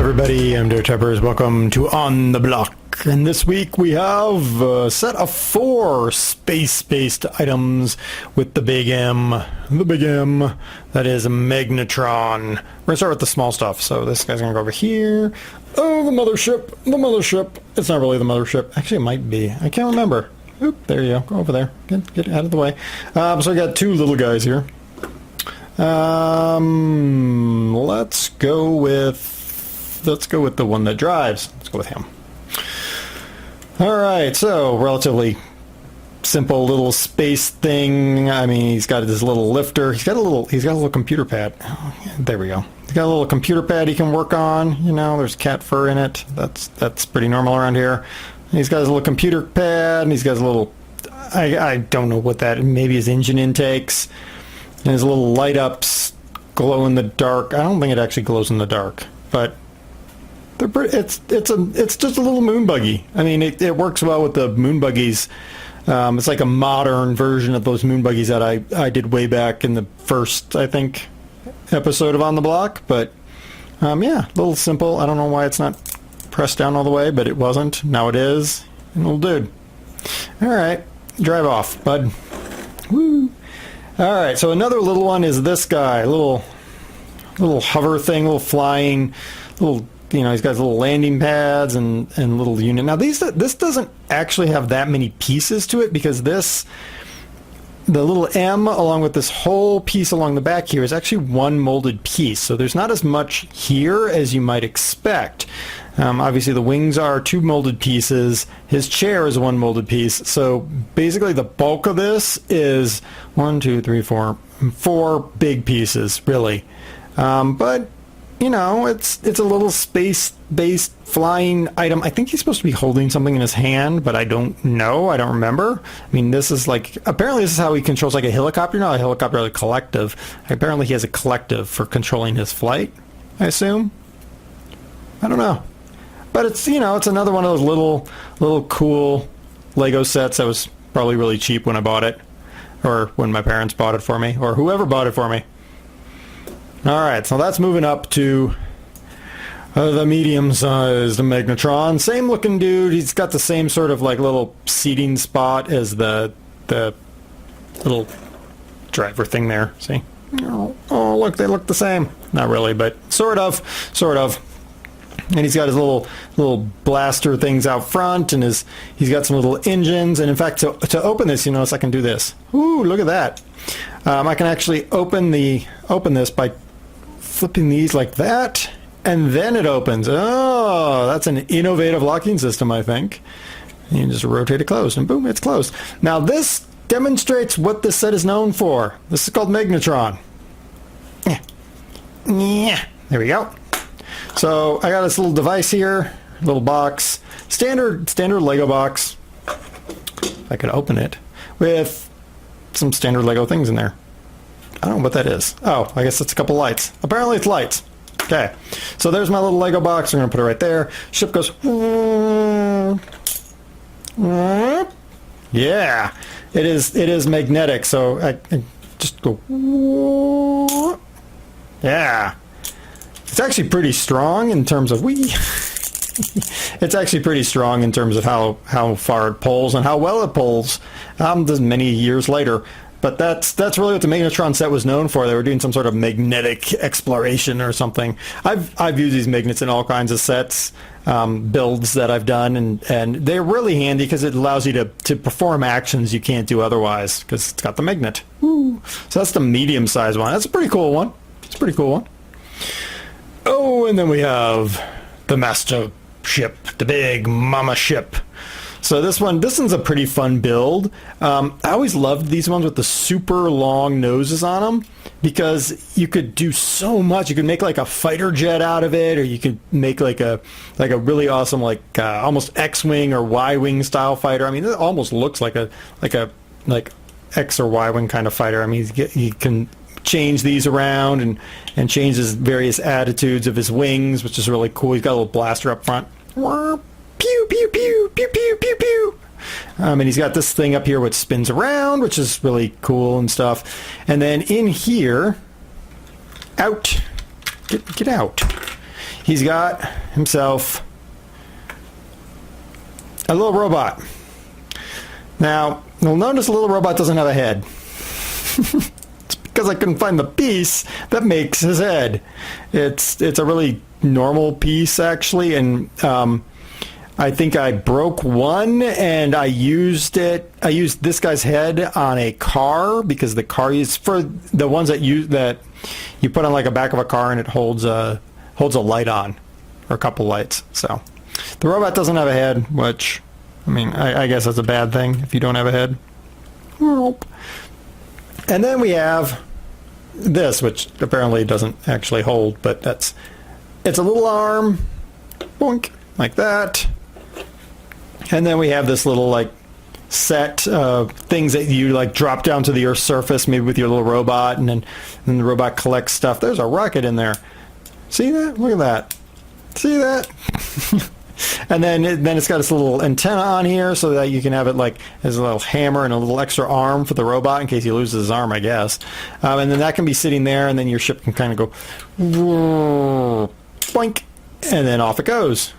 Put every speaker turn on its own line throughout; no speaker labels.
everybody, I'm DerTebbers. Welcome to On the Block. And this week we have a set of 4 space-based items with the big M. The big M. That is MagneTron. We're going to start with the small stuff. So this guy's going to go over here. Oh, the mothership. The mothership. It's not really the mothership. Actually, it might be. I can't remember. Oop, there you go. Go over there. Get out of the way. So I got 2 little guys here. Let's go with the one that drives. Let's go with him. Alright, so relatively simple little space thing. I mean, he's got this little lifter. He's got a little computer pad. Oh, yeah, there we go. He's got a little computer pad he can work on. You know, there's cat fur in it. That's pretty normal around here. He's got his little computer pad, and he's got his little, I don't know what that, maybe his engine intakes, and his little light ups glow in the dark. I don't think it actually glows in the dark, but it's just a little moon buggy. I mean, it works well with the moon buggies. It's like a modern version of those moon buggies that I did way back in the first, I think, episode of On the Block. But yeah, a little simple. I don't know why it's not pressed down all the way, but it wasn't. Now it is. And little dude. All right, drive off, bud. Woo. All right, so another little one is this guy. Little hover thing, little flying, little. You know, he's got his little landing pads and little unit. Now, this doesn't actually have that many pieces to it because the little M along with this whole piece along the back here is actually one molded piece. So there's not as much here as you might expect. Obviously, the wings are 2 molded pieces. His chair is 1 molded piece. So basically, the bulk of this is 1, 2, 3, 4 big pieces, really. But you know, it's a little space-based flying item. I think he's supposed to be holding something in his hand, but I don't know. I don't remember. I mean, this is like, apparently this is how he controls like a helicopter. Not a helicopter, like a collective. Apparently he has a collective for controlling his flight, I assume. I don't know. But it's, you know, it's another one of those little cool Lego sets that was probably really cheap when I bought it. Or when my parents bought it for me. Or whoever bought it for me. Alright, so that's moving up to the medium-sized MagneTron. Same looking dude. He's got the same sort of like little seating spot as the little driver thing there. See? Oh, look, they look the same. Not really, but sort of. And he's got his little blaster things out front, and he's got some little engines. And in fact, to open this, you notice I can do this. Ooh, look at that. I can actually open this by flipping these like that, and then it opens. Oh, that's an innovative locking system, I think. And you just rotate it closed, and boom, it's closed. Now, this demonstrates what this set is known for. This is called MagneTron. Yeah. There we go. So, I got this little device here, little box, standard Lego box. If I could open it, with some standard Lego things in there. I don't know what that is. Oh, I guess it's a couple lights. Apparently it's lights. Okay. So there's my little Lego box. I'm going to put it right there. Ship goes. Yeah. It is magnetic. So I just go. Yeah. It's actually pretty strong in terms of It's actually pretty strong in terms of how far it pulls and how well it pulls. This many years later. But that's really what the MagneTron set was known for. They were doing some sort of magnetic exploration or something. I've used these magnets in all kinds of sets, builds that I've done, and they're really handy because it allows you to perform actions you can't do otherwise because it's got the magnet. Woo. So that's the medium-sized one. That's a pretty cool one. It's a pretty cool one. Oh, and then we have the master ship, the big mama ship. So this one's a pretty fun build. I always loved these ones with the super long noses on them because you could do so much. You could make like a fighter jet out of it, or you could make like a really awesome almost X-wing or Y-wing style fighter. I mean, it almost looks like X or Y-wing kind of fighter. I mean, you can change these around and change his various attitudes of his wings, which is really cool. He's got a little blaster up front. Pew, pew, pew, pew, pew, pew, pew. And he's got this thing up here which spins around, which is really cool and stuff. And then in here, get out. he's got himself a little robot. Now, you'll notice the little robot doesn't have a head. It's because I couldn't find the piece that makes his head. It's a really normal piece, actually, and I think I broke one, and I used this guy's head on a car, because the car is for the ones that you put on like a back of a car, and it holds a light on, or a couple lights. So the robot doesn't have a head, which, I mean, I guess that's a bad thing if you don't have a head. Nope. And then we have this, which apparently doesn't actually hold, but it's a little arm, boink, like that. And then we have this little like set things that you like drop down to the Earth's surface, maybe with your little robot, and then the robot collects stuff. There's a rocket in there. See that? Look at that. See that? And then it's got this little antenna on here so that you can have it like as a little hammer and a little extra arm for the robot in case he loses his arm, I guess. And then that can be sitting there, and then your ship can kind of go boink, and then off it goes.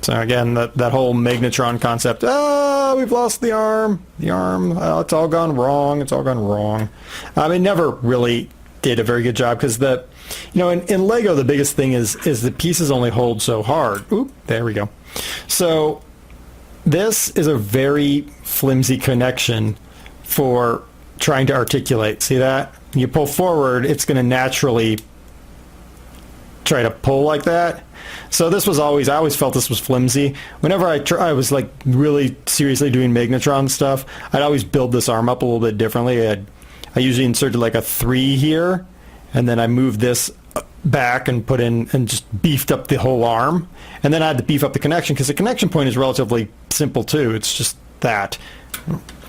So again, that whole MagneTron concept. Oh, we've lost the arm. The arm. Oh, it's all gone wrong. It's all gone wrong. It never really did a very good job, because in Lego the biggest thing is the pieces only hold so hard. Oop, there we go. So this is a very flimsy connection for trying to articulate. See that? You pull forward, it's going to naturally try to pull like that. So I always felt this was flimsy. Whenever I was like really seriously doing Magnetron stuff, I'd always build this arm up a little bit differently. I usually inserted like a 3 here, and then I moved this back and put in and just beefed up the whole arm. And then I had to beef up the connection, because the connection point is relatively simple too. It's just that.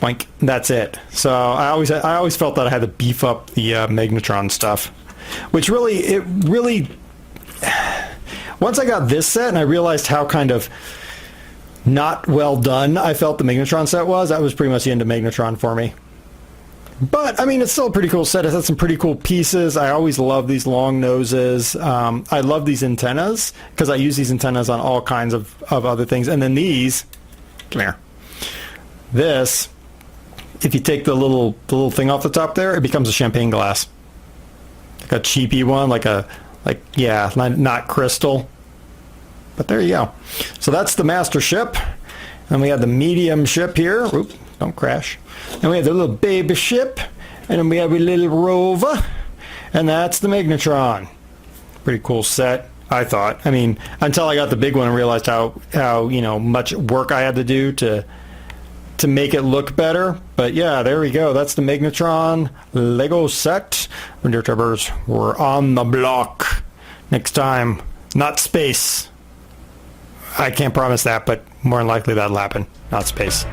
Boink, that's it. So I always felt that I had to beef up the Magnetron stuff, which really once I got this set and I realized how kind of not well done I felt the Magnetron set was, that was pretty much the end of Magnetron for me. But, I mean, it's still a pretty cool set. It has some pretty cool pieces. I always love these long noses. I love these antennas, because I use these antennas on all kinds of other things. And then these, come here. This, if you take the little thing off the top there, it becomes a champagne glass. Like a cheapy one, not crystal. But there you go. So that's the master ship. And we have the medium ship here. Oop, don't crash. And we have the little baby ship, and then we have a little rover, and that's the Magnetron. Pretty cool set, I thought. I mean, until I got the big one and realized how much work I had to do to make it look better. But yeah, there we go. That's the Magnetron Lego set. DerTebbers, we're on the block. Next time, not space. I can't promise that, but more than likely that'll happen. Not space.